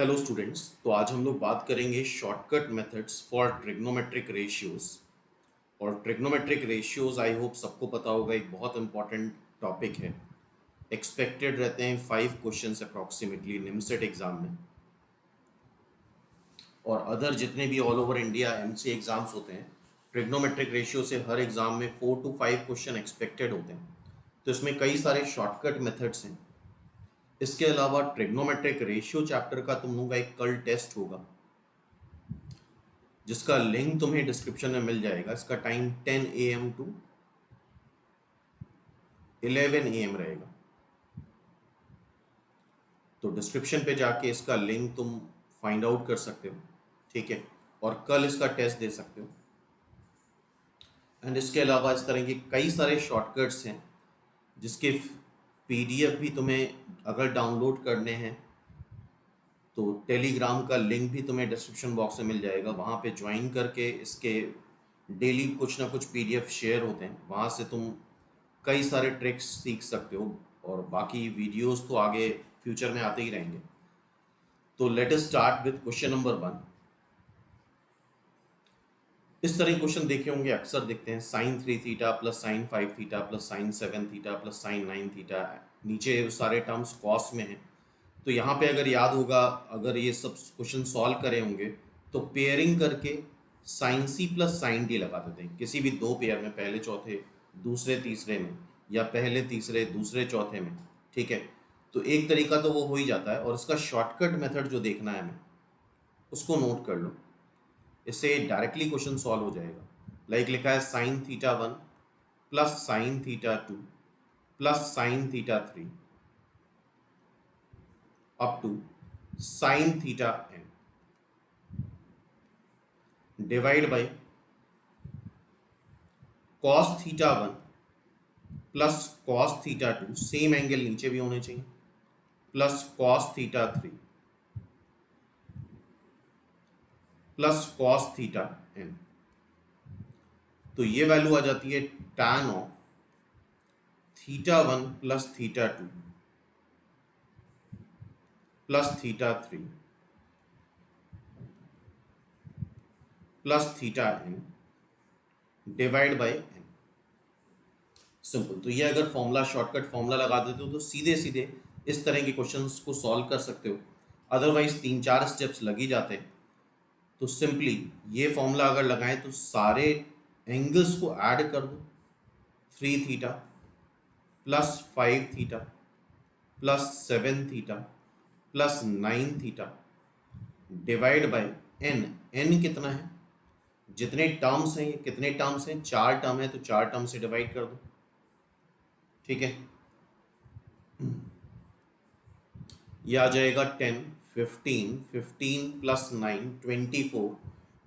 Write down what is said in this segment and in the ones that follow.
Hello students. तो आज हम लोग बात करेंगे shortcut methods for trigonometric ratios. और ट्रिग्नोमेट्रिक रेशियोज आई होप सबको पता होगा, एक बहुत इंपॉर्टेंट टॉपिक है। एक्सपेक्टेड रहते हैं 5 क्वेश्चंस अप्रॉक्सीमेटली निमसेट एग्जाम में, और अदर जितने भी all over India MC exams होते हैं, ट्रिग्नोमेट्रिक रेशियो से हर एग्जाम में 4 to 5 क्वेश्चन एक्सपेक्टेड होते हैं। तो इसमें कई सारे शॉर्टकट मेथड्स हैं। इसके अलावा ट्रिग्नोमेट्रिक रेशियो चैप्टर का तुम लोगों का एक कल टेस्ट होगा, जिसका लिंक तुम्हें डिस्क्रिप्शन में मिल जाएगा। इसका टाइम 10 AM to 11 AM रहेगा। तो डिस्क्रिप्शन पे जाके इसका लिंक तुम फाइंड आउट कर सकते हो, ठीक है, और कल इसका टेस्ट दे सकते हो। एंड इसके अलावा इस तरह के कई सारे शॉर्टकट्स हैं, जिसके PDF भी तुम्हें अगर डाउनलोड करने हैं तो टेलीग्राम का लिंक भी तुम्हें डिस्क्रिप्शन बॉक्स में मिल जाएगा। वहाँ पे ज्वाइन करके इसके डेली कुछ ना कुछ PDF शेयर होते हैं, वहाँ से तुम कई सारे ट्रिक्स सीख सकते हो, और बाकी वीडियोस तो आगे फ्यूचर में आते ही रहेंगे। तो let us start with question number 1। इस तरह क्वेश्चन देखे होंगे, अक्सर देखते हैं sin 3 theta plus sin 5 theta plus sin 7 theta plus sin 9 theta. नीचे सारे टर्म्स कॉस में हैं। तो यहाँ पे अगर याद होगा, अगर ये सब क्वेश्चन सॉल्व करे होंगे तो पेयरिंग करके sine C plus sine D लगा देते हैं किसी भी दो पेयर में, पहले चौथे दूसरे तीसरे में, या पहले तीसरे दूसरे चौथे में, ठीक है। तो एक तरीका तो वो हो ही जाता है, और इसका शॉर्टकट मेथड जो देखना है हमें, उसको नोट कर लो। इससे डायरेक्टली क्वेश्चन सॉल्व हो जाएगा। लाइक लिखा है sine theta 1 plus sine theta 2 plus sine theta 3 up to sin theta n divide by cos theta 1 plus cos theta 2, same angle नीचे भी होने चाहिए, plus cos theta 3 plus cos theta n। तो ये वैल्यू आ जाती है tan of theta 1 plus theta 2 plus theta 3 plus theta n divide by n। Simple. तो ये अगर फॉर्मूला शॉर्टकट फॉर्मूला लगा देते हो तो सीधे सीधे इस तरह के क्वेश्चंस को सॉल्व कर सकते हो। अदरवाइज 3-4 स्टेप्स लग ही जाते हैं। तो सिंपली ये फॉर्मूला अगर लगाएं तो सारे एंगल्स को ऐड कर दो, 3 theta plus 5 theta plus 7 theta plus 9 theta divide by n। n कितना है, जितने टर्म्स हैं, ये कितने टर्म्स हैं, 4 टर्म है, तो 4 टर्म से डिवाइड कर दो, ठीक है। ये आ जाएगा 10, 15, 15 plus 9 24,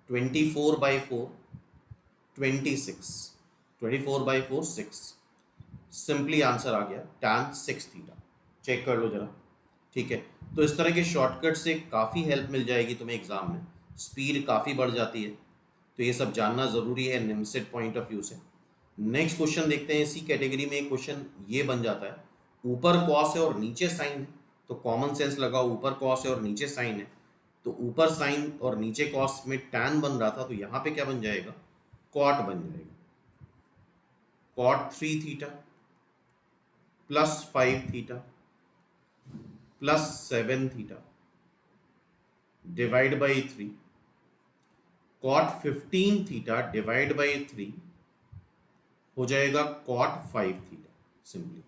24 by 4 26, 24 by 4 6। Simply answer आ गया tan 6 थीटा। चेक कर लो जरा, ठीक है। तो इस तरह के शॉर्टकट से काफ़ी हेल्प मिल जाएगी तुम्हें एग्जाम में, स्पीड काफ़ी बढ़ जाती है। तो ये सब जानना ज़रूरी है निमसेट पॉइंट ऑफ व्यू से। नेक्स्ट क्वेश्चन देखते हैं। इसी कैटेगरी में एक क्वेश्चन ये बन जाता है, ऊपर कॉस है और नीचे साइन है, तो कॉमन सेंस लगाओ, ऊपर कॉस है और नीचे साइन है, तो ऊपर साइन और नीचे कॉस में टैन बन रहा था, तो यहाँ पे क्या बन जाएगा, कॉट बन जाएगा। Cot 3 theta plus 5 theta plus 7 theta divide by 3, cot 15 theta divide by 3 हो जाएगा cot 5 theta. Simply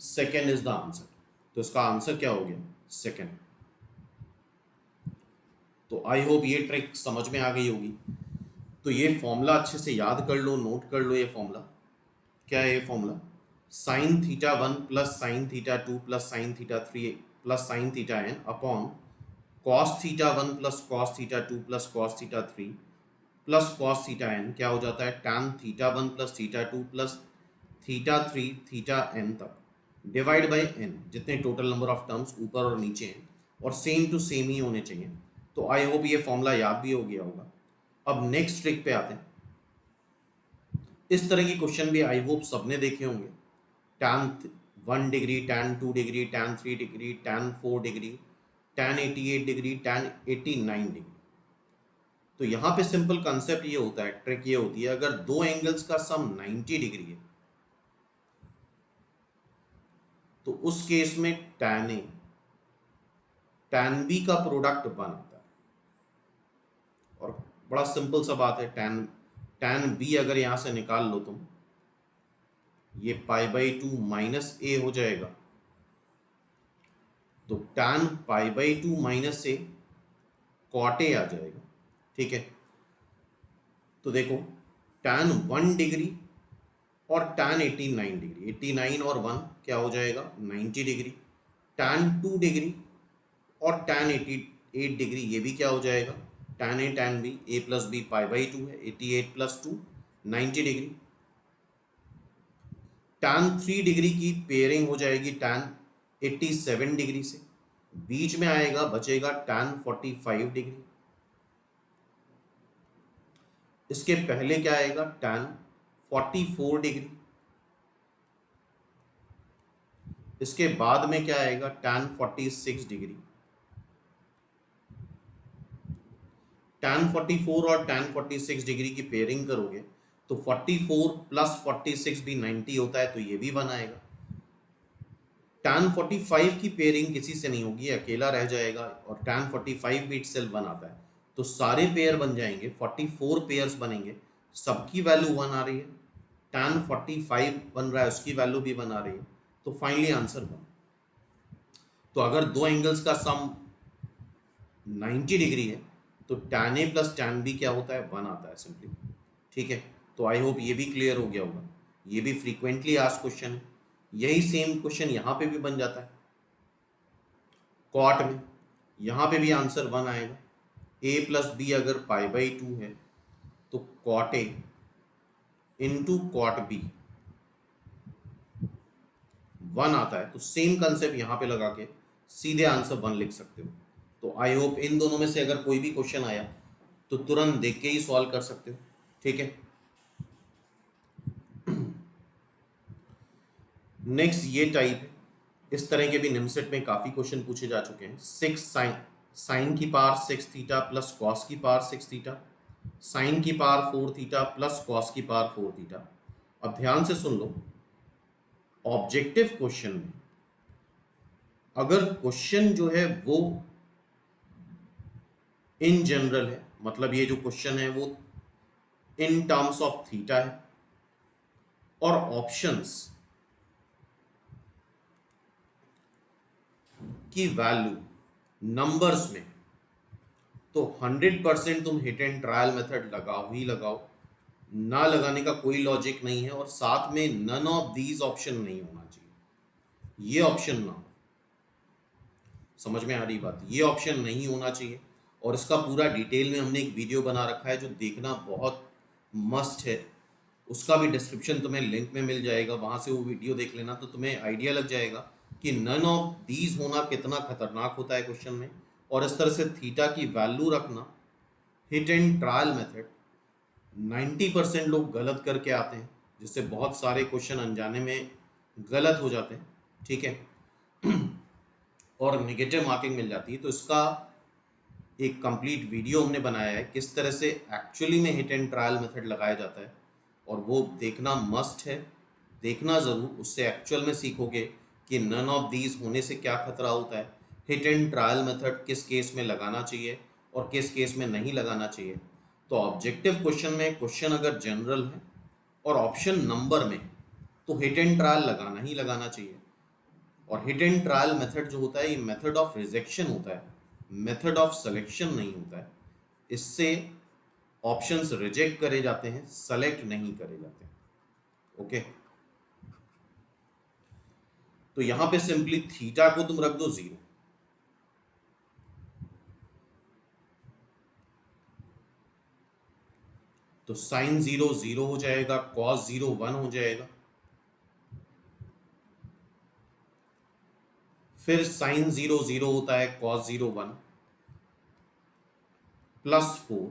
second is the answer. तो इसका आंसर क्या हो गया, सेकेंड। तो आई होप ये ट्रिक समझ में आ गई होगी। तो ये फॉर्मूला अच्छे से याद कर लो, नोट कर लो। ये फॉर्मूला क्या है, ये formula sine theta 1 plus sine theta 2 plus sine theta 3 plus sine theta n upon cos theta 1 plus cos theta 2 plus cos theta 3 plus cos theta n क्या हो जाता है, tan theta 1 plus theta 2 plus theta 3 theta n तक divide by n, जितने total number of terms ऊपर और नीचे हैं, और सेम टू सेम ही होने चाहिए। तो आई होप ये फॉर्मूला याद भी हो गया होगा। अब नेक्स्ट ट्रिक पे आते हैं। इस तरह की क्वेश्चन भी आई होप सबने देखे होंगे, tan 1 degree, tan 2 degree, tan 3 degree, tan 4 degree, tan 88 degree, tan 89 degree. तो यहाँ पे सिंपल कंसेप्ट ये होता है, ट्रिक ये होती है, अगर दो एंगल्स का सम 90 डिग्री है तो उस केस में tan A tan B का प्रोडक्ट 1 आता है। और बड़ा सिंपल सा बात है, tan B अगर यहां से निकाल लो तुम, ये π/2 माइनस a हो जाएगा, तो tan π/2 minus a cot a आ जाएगा। ठीक है, तो देखो tan 1 डिग्री और tan 89 डिग्री, 89 और 1 क्या हो जाएगा 90 डिग्री, tan 2 डिग्री और tan 88 डिग्री ये भी क्या हो जाएगा tan A tan B, a plus B π/2 है, 88 प्लस 2 90 डिग्री। tan 3 डिग्री की पेयरिंग हो जाएगी tan 87 डिग्री से, बीच में आएगा बचेगा tan 45 डिग्री। इसके पहले क्या आएगा tan 44 डिग्री, इसके बाद में क्या आएगा tan 46 डिग्री। tan 44 और tan 46 डिग्री की पेयरिंग करोगे तो 44 प्लस 46 भी 90 होता है, तो ये भी 1 आएगा। tan 45 की पेयरिंग किसी से नहीं होगी, अकेला रह जाएगा, और tan 45 भी इटसेल्फ 1 आता है, तो सारे पेयर बन जाएंगे, 44 पेयर्स बनेंगे, सबकी वैल्यू 1 आ रही है, tan 45 बन रहा है उसकी वैल्यू भी 1 आ रही है, तो फाइनली आंसर 1। तो अगर दो एंगल्स का सम 90 डिग्री है तो tan A plus tan B क्या होता है 1 आता है सिंपली। ठीक है, तो आई होप ये भी क्लियर हो गया होगा। ये भी फ्रीक्वेंटली आस्क्ड क्वेश्चन है, यही सेम क्वेश्चन यहाँ पे भी बन जाता है कॉट में, यहाँ पे भी आंसर 1 आएगा। A प्लस बी अगर π/2 है तो cot A into cot B 1 आता है, तो सेम कंसेप्ट यहाँ पे लगा के सीधे आंसर 1 लिख सकते हो। तो आई होप इन दोनों में से अगर कोई भी क्वेश्चन आया तो तुरंत देख के ही सॉल्व कर सकते हो। ठीक है, नेक्स्ट ये टाइप है, इस तरह के भी निमसेट में काफी क्वेश्चन पूछे जा चुके हैं। 6 साइन की पावर 6 थीटा प्लस कॉस की पावर 6 थीटा, साइन की पावर 4 थीटा प्लस कॉस की पावर 4 थीटा। अब ध्यान से सुन लो, ऑब्जेक्टिव क्वेश्चन में अगर क्वेश्चन जो है वो इन जनरल है, मतलब ये जो क्वेश्चन है वो इन टर्म्स ऑफ थीटा है, और ऑप्शंस की वैल्यू नंबर्स में, तो 100% तुम हिट एंड ट्रायल मेथड लगाओ ही लगाओ, ना लगाने का कोई लॉजिक नहीं है। और साथ में नन ऑफ दीज ऑप्शन नहीं होना चाहिए, ये ऑप्शन ना हो, समझ में आ रही बात, ये ऑप्शन नहीं होना चाहिए। और इसका पूरा डिटेल में हमने एक वीडियो बना रखा है जो देखना बहुत मस्ट है, उसका भी डिस्क्रिप्शन तुम्हें लिंक में मिल जाएगा, वहां से वो वीडियो देख लेना, तो तुम्हें आइडिया लग जाएगा कि नन ऑफ दीज होना कितना खतरनाक होता है क्वेश्चन में। और इस तरह से थीटा की वैल्यू रखना, हिट एंड ट्रायल मेथड 90% लोग गलत करके आते हैं, जिससे बहुत सारे क्वेश्चन अनजाने में गलत हो जाते हैं। ठीक है, और नेगेटिव मार्किंग मिल जाती है। तो इसका एक कंप्लीट वीडियो हमने बनाया है किस तरह से एक्चुअली में हिट एंड ट्रायल मेथड लगाया जाता है, और वो देखना मस्ट है, देखना ज़रूर, उससे एक्चुअल में सीखोगे कि नन ऑफ दीज होने से क्या खतरा होता है, हिट एंड ट्रायल मेथड किस केस में लगाना चाहिए और किस केस में नहीं लगाना चाहिए। तो ऑब्जेक्टिव क्वेश्चन में क्वेश्चन अगर जनरल है और ऑप्शन नंबर में, तो हिट एंड ट्रायल लगाना ही लगाना चाहिए। और हिट एंड ट्रायल मेथड जो होता है ये मेथड ऑफ रिजेक्शन होता है, मेथड ऑफ सिलेक्शन नहीं होता है। इससे ऑप्शंस रिजेक्ट करे जाते हैं, सेलेक्ट नहीं करे जाते। ओके, तो यहां पे सिंपली थीटा को तुम रख दो 0, तो साइन 0 0 हो जाएगा, कॉस 0 1 हो जाएगा, फिर साइन 0 0 होता है, कॉस 0 1, प्लस 4,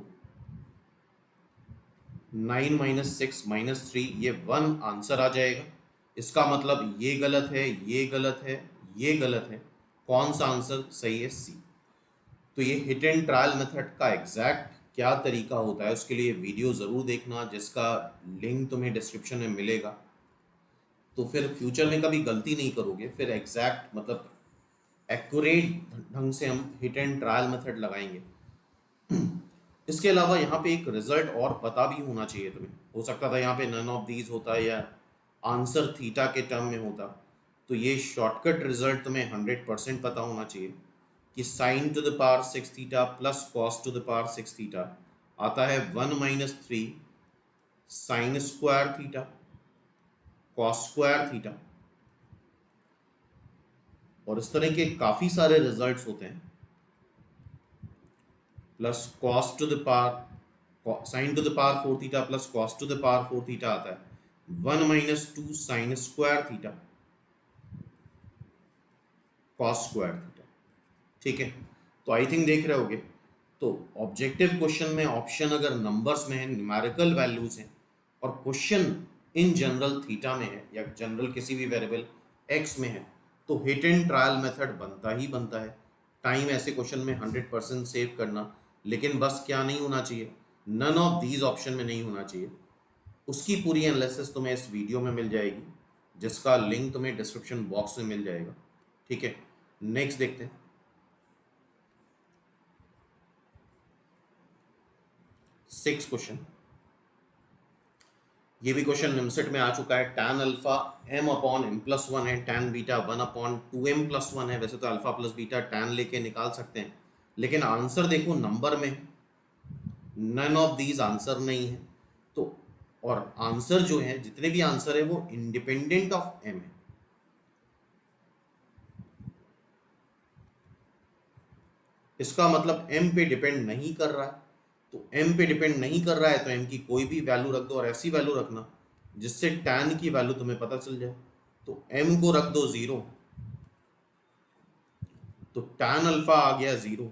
9 माइनस 6 माइनस 3, ये 1 आंसर आ जाएगा। इसका मतलब ये गलत है, ये गलत है, ये गलत है, कौन सा आंसर सही है? सी। तो ये हिट एंड ट्रायल मेथड का एग्जैक्ट क्या तरीका होता है उसके लिए वीडियो ज़रूर देखना, जिसका लिंक तुम्हें डिस्क्रिप्शन में मिलेगा। तो फिर फ्यूचर में कभी गलती नहीं करोगे, फिर एग्जैक्ट मतलब एक्यूरेट ढंग से हम हिट एंड ट्रायल मेथड लगाएंगे। इसके अलावा यहाँ पे एक रिजल्ट और पता भी होना चाहिए तुम्हें। हो सकता था यहाँ पे नन ऑफ दीज होता या आंसर थीटा के टर्म में होता। तो ये शॉर्टकट रिजल्ट तुम्हें 100% पता होना चाहिए कि sign to the power 6 theta plus cos two the power 6 theta आता है 1 minus 3 sine square theta cos square theta. और इस तरह के काफ़ी सारे रिजल्ट्स होते हैं। Plus cos two the power sine to the power 4 theta plus cos two the power 4 theta आता है 1 minus 2 sine square theta cos square theta. ठीक है, तो आई थिंक देख रहे होगे। तो ऑब्जेक्टिव क्वेश्चन में ऑप्शन अगर नंबर्स में है, न्यूमेरिकल वैल्यूज हैं, और क्वेश्चन इन जनरल थीटा में है या जनरल किसी भी वेरिएबल एक्स में है, तो हिट एंड ट्रायल मेथड बनता ही बनता है। टाइम ऐसे क्वेश्चन में 100% सेव करना, लेकिन बस क्या नहीं होना चाहिए, नन ऑफ दीज ऑप्शन में नहीं होना चाहिए। उसकी पूरी एनालिसिस तुम्हें इस वीडियो में मिल जाएगी, जिसका लिंक तुम्हें डिस्क्रिप्शन बॉक्स में मिल जाएगा। ठीक है, नेक्स्ट देखते हैं। 6 क्वेश्चन, ये भी क्वेश्चन निमसेट में आ चुका है। Tan alpha m upon m plus 1 है, tan beta 1 upon 2m plus 1 है। वैसे तो अल्फा प्लस बीटा टैन लेके निकाल सकते हैं, लेकिन आंसर देखो नंबर में है, नन ऑफ दीज आंसर नहीं है। तो और आंसर जो है, जितने भी आंसर है वो इंडिपेंडेंट ऑफ m है। इसका मतलब m पे डिपेंड नहीं कर रहा है। तो m पे डिपेंड नहीं कर रहा है तो m की कोई भी वैल्यू रख दो, और ऐसी वैल्यू रखना जिससे tan की वैल्यू तुम्हें पता चल जाए। तो m को रख दो 0, तो tan अल्फा आ गया 0।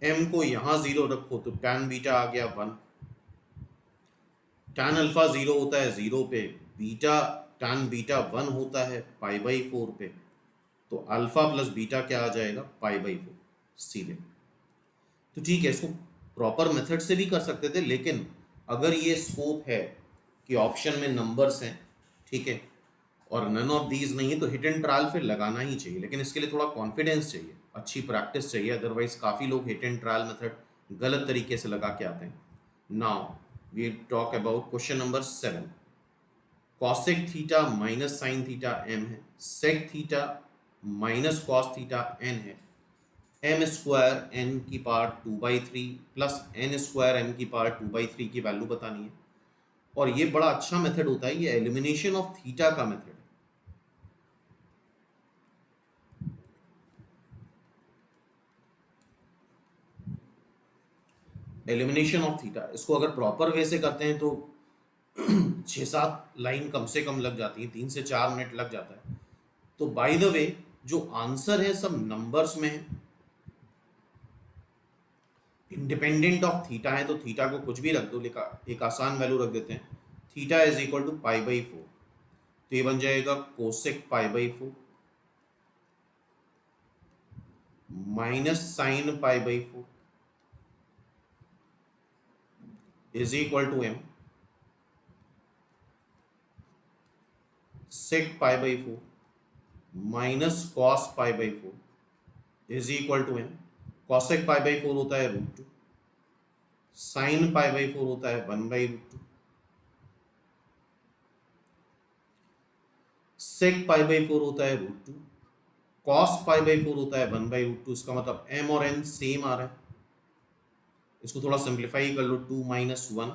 m को यहां 0 रखो तो tan बीटा आ गया 1। tan अल्फा 0 होता है 0 पे, बीटा tan बीटा 1 होता है π/4 पे। तो अल्फा प्लस बीटा क्या आ जाएगा, π/4 सीधे। तो ठीक है, इसको प्रॉपर मेथड से भी कर सकते थे, लेकिन अगर ये स्कोप है कि ऑप्शन में नंबर्स हैं, ठीक है, और नन ऑफ दीज नहीं है, तो हिट एंड ट्रायल फिर लगाना ही चाहिए। लेकिन इसके लिए थोड़ा कॉन्फिडेंस चाहिए, अच्छी प्रैक्टिस चाहिए, अदरवाइज काफ़ी लोग हिट एंड ट्रायल मेथड गलत तरीके से लगा के आते हैं। Now we talk about question number 7। Cosec theta minus sine theta m है, sec theta minus cos theta n है, m स्क्वायर n की power 2/3 plus n square m की पावर 2/3 की वैल्यू बतानी है। और ये बड़ा अच्छा मेथड होता है, ये एलिमिनेशन ऑफ थीटा का मेथड है। एलिमिनेशन ऑफ थीटा, इसको अगर प्रॉपर वे से करते हैं तो 6-7 लाइन कम से कम लग जाती है, 3 से 4 मिनट लग जाता है। तो बाय द वे जो आंसर है सब नंबर्स में है, इंडिपेंडेंट ऑफ थीटा है, तो थीटा को कुछ भी रख दो, लेकिन एक आसान वैल्यू रख देते हैं, थीटा इज इक्वल टू π/4। तो ये बन जाएगा cosec π/4 minus sine π/4 is equal to m sec π/4 minus cos π/4 is equal to m। Cosec π/4 होता है √2, साइन π/4 होता है 1/√2, सेक π/4 होता है √2, कॉस π/4 होता है 1/√2। इसका मतलब m और n सेम आ रहा है। इसको थोड़ा सिंप्लीफाई कर लो, 2 माइनस 1,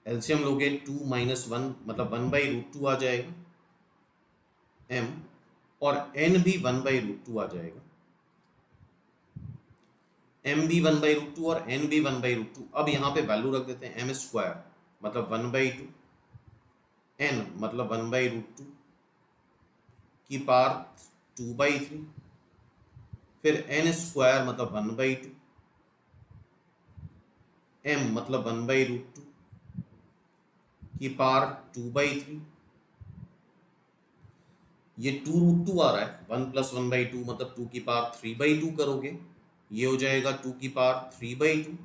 एलसीएम लोगे 2 माइनस 1 मतलब 1/√2 आ जाएगा m, और n भी 1/√2 आ जाएगा, m भी 1/√2 और n भी 1/√2। अब यहाँ पे वैल्यू रख देते हैं, m स्क्वायर मतलब 1/2, n मतलब 1/√2 की पावर 2/3, फिर n स्क्वायर मतलब 1/2, m मतलब 1/√2 की पावर 2/3, ये 2√2 आ रहा है, 1 + 1/2 मतलब 2 की पावर 3/2 करोगे, ये हो जाएगा 2 की पावर 3/2,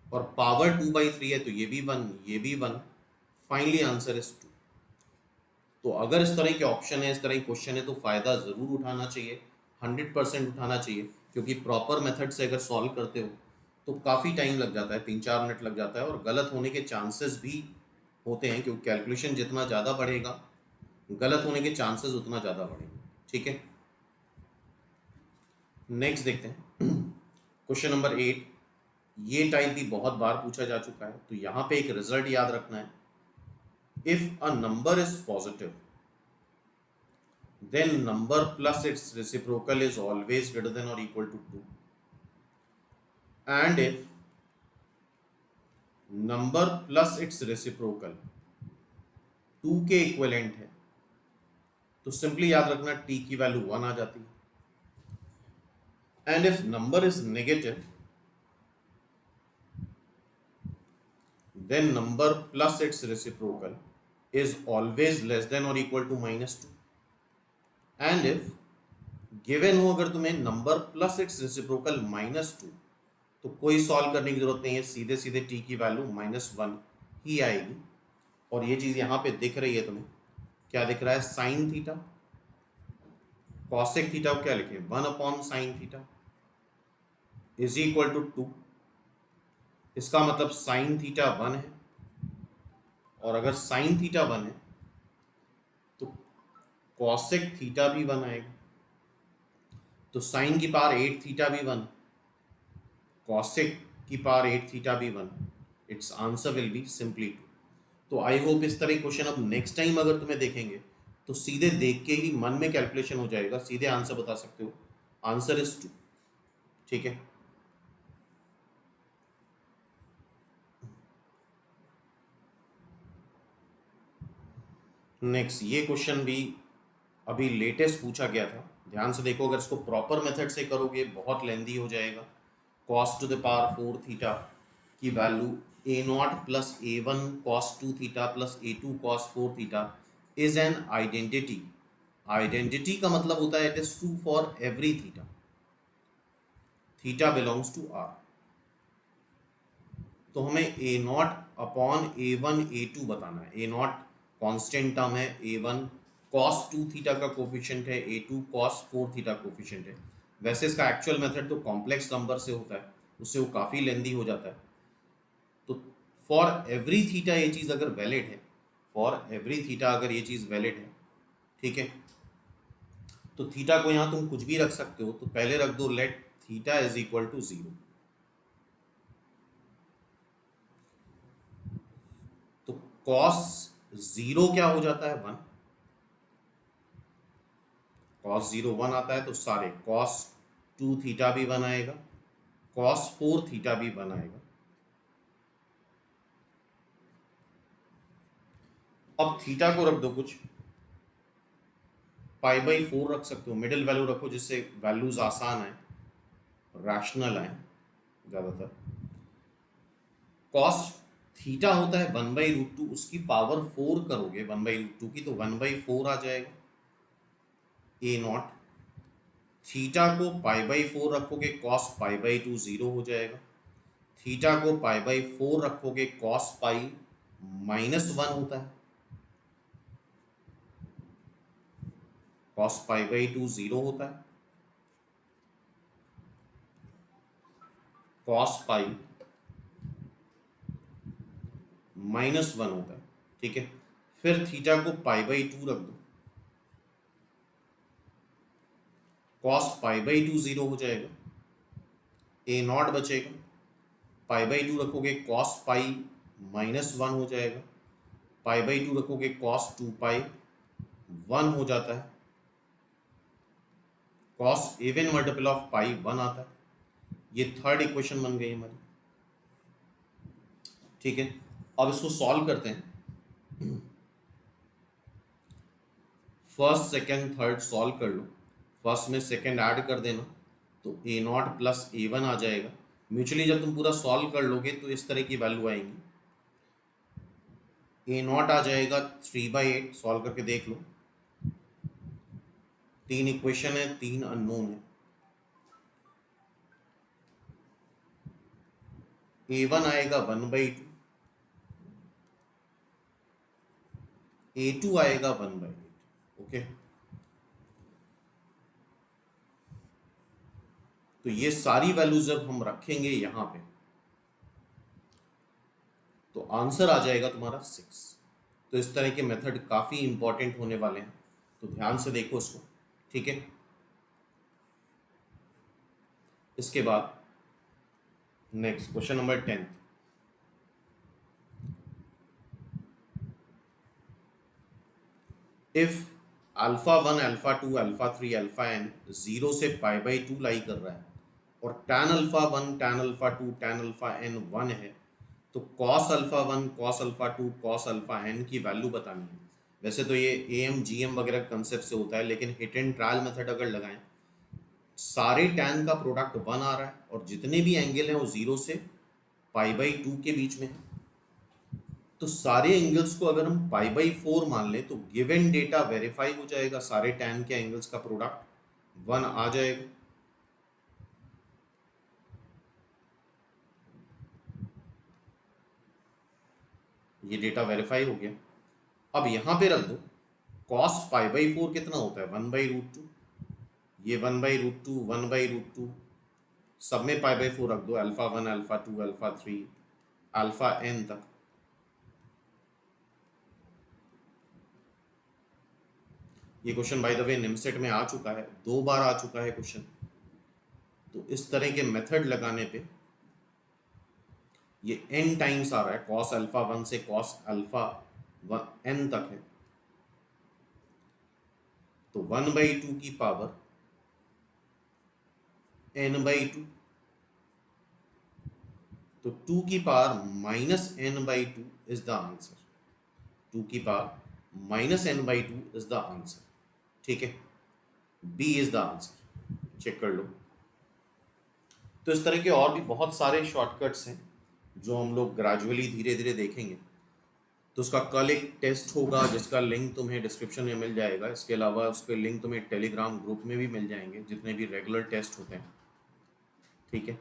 और पावर 2/3 है तो ये भी 1, ये भी 1, फाइनली आंसर इज 2। तो अगर इस तरह के ऑप्शन है, इस तरह के क्वेश्चन है, तो फ़ायदा ज़रूर उठाना चाहिए, 100% उठाना चाहिए, क्योंकि प्रॉपर मेथड से अगर सॉल्व करते हो तो काफ़ी टाइम लग जाता है, 3-4 मिनट लग जाता है, और गलत होने के चांसेस भी होते हैं, क्योंकि कैलकुलेशन जितना ज़्यादा बढ़ेगा गलत होने के चांसेस उतना ज़्यादा बढ़ेंगे। ठीक है, नेक्स्ट देखते हैं क्वेश्चन नंबर 8। ये टाइप भी बहुत बार पूछा जा चुका है, तो यहाँ पे एक रिजल्ट याद रखना है। If a number is positive, then number plus its reciprocal is always greater than or equal to 2, and if number plus its reciprocal 2 के इक्विवेलेंट है तो सिंपली याद रखना t की वैल्यू 1 आ जाती है, and if number is negative then number plus its reciprocal is always less than or equal to -2, and if given हो अगर तुम्हें नंबर प्लस इट्स रेसिप्रोकल -2, तो कोई सॉल्व करने की जरूरत नहीं है, सीधे सीधे t की वैल्यू -1 ही आएगी। और ये चीज यहाँ पे दिख रही है तुम्हें, क्या दिख रहा है, साइन थीटा, कॉसेक थीटा को क्या लिखे, 1/sin theta is equal to 2। इसका मतलब साइन थीटा 1 है, और अगर साइन थीटा 1 है तो कॉसेक थीटा भी 1 आएगा, तो साइन की पावर 8 थीटा भी 1, कॉसेक की पावर 8 थीटा भी 1, it's answer will be simply 2। तो आई होप इस तरह क्वेश्चन अब नेक्स्ट टाइम अगर तुम्हें देखेंगे तो सीधे देख के ही मन में कैलकुलेशन हो जाएगा, सीधे आंसर बता सकते हो, आंसर इज 2। ठीक है, नेक्स्ट ये क्वेश्चन भी अभी लेटेस्ट पूछा गया था, ध्यान से देखो, अगर इसको प्रॉपर मेथड से करोगे बहुत लेंदी हो जाएगा। cos to the power 4 theta की value a0 plus a1 cos 2 theta plus a2 cos 4 theta is an identity. Identity का मतलब होता है it is true for every theta, theta belongs to R. तो हमें a0 अपॉन a1 a2 बताना है। a0 constant term है, a1 cos 2 theta का कोफिशिएंट है, a2 cos 4 थीटा कोफिशिएंट है। वैसे इसका एक्चुअल मेथड तो कॉम्प्लेक्स नंबर से होता है, उससे वो काफ़ी लेंदी हो जाता है। तो फॉर एवरी थीटा ये चीज़ अगर वैलिड है, फॉर एवरी थीटा अगर ये चीज़ वैलिड है, ठीक है, तो थीटा को यहाँ तुम कुछ भी रख सकते हो। तो पहले रख दो let theta is equal to 0। तो कॉस 0 क्या हो जाता है, 1। कॉस 0 1 आता है, तो सारे कॉस 2 थीटा भी 1 आएगा, कॉस 4 थीटा भी 1 आएगा। अब थीटा को रख दो कुछ, π/4 रख सकते हो, मिडिल वैल्यू रखो जिससे वैल्यूज आसान आए, रैशनल आए ज़्यादातर। कॉस थीटा होता है 1/√2, उसकी पावर 4 करोगे 1/√2 की, तो 1/4 आ जाएगा a0। थीटा को π/4 रखोगे cos π/2 0 हो जाएगा। थीटा को π/4 रखोगे cos π -1 होता है, cos π/2 0 होता है, cos π -1 होता है। ठीक है, फिर थीटा को π/2 रख दो, cos π/2 0 हो जाएगा, a0 बचेगा, π/2 रखोगे cos π -1 हो जाएगा, π/2 रखोगे cos 2π 1 हो जाता है, cos इवन मल्टीपल ऑफ पाई 1 आता है। ये थर्ड इक्वेशन बन गई हमारी। ठीक है, अब इसको सॉल्व करते हैं। फर्स्ट सेकंड थर्ड सॉल्व कर लो, फर्स्ट में सेकंड ऐड कर देना, तो a0 प्लस a1 आ जाएगा। म्यूचुअली जब तुम पूरा सॉल्व कर लोगे तो इस तरह की वैल्यू आएंगी, a0 आ जाएगा 3/8, सॉल्व करके देख लो, 3 इक्वेशन है, 3 अननोन है। A1 आएगा 1/2, A2 आएगा 1/8। ओके, तो ये सारी वैल्यू जब हम रखेंगे यहां पे तो आंसर आ जाएगा तुम्हारा 6। तो इस तरह के मेथड काफी इंपॉर्टेंट होने वाले हैं, तो ध्यान से देखो इसको, ठीक है। इसके बाद next question number 10। If α1 α2 α3 αn 0 से π/2 लाई कर रहा है और tan α1 tan α2 tan αn 1 है, तो cos α1 cos α2 cos αn की वैल्यू बतानी है। वैसे तो ये AM GM वगैरह कंसेप्ट से होता है, लेकिन हिट एंड ट्रायल मेथड अगर लगाएं, सारे tan का प्रोडक्ट 1 आ रहा है और जितने भी एंगल हैं वो 0 से π/2 के बीच में है। तो सारे एंगल्स को अगर हम π/4 मान लें तो गिवन डेटा वेरीफाई हो जाएगा, सारे टैन के एंगल्स का प्रोडक्ट 1 आ जाएगा। ये डेटा वेरीफाई हो गया। अब यहां पे रख दो cos π/4 कितना होता है 1/√2, ये 1/√2 1/√2, सब में π/4 रख दो, α1 α2 α3 αn तक। ये question by the way NIMCET में आ चुका है, 2 बार आ चुका है क्वेश्चन। तो इस तरह के मेथड लगाने पे ये n टाइम्स आ रहा है, cos α1 से cos αn तक है, तो 1/2 की पावर n/2, तो 2 की power -n/2 is the answer. 2 की power -n/2 is the answer, ठीक है। B is the answer, check कर लो। तो इस तरह के और भी बहुत सारे शॉर्टकट्स हैं जो हम लोग ग्रेजुअली धीरे धीरे देखेंगे। तो उसका कल एक टेस्ट होगा जिसका लिंक तुम्हें डिस्क्रिप्शन में मिल जाएगा। इसके अलावा उसके लिंक तुम्हें टेलीग्राम ग्रुप में भी मिल जाएंगे जितने भी रेगुलर टेस्ट होते हैं, ठीक है।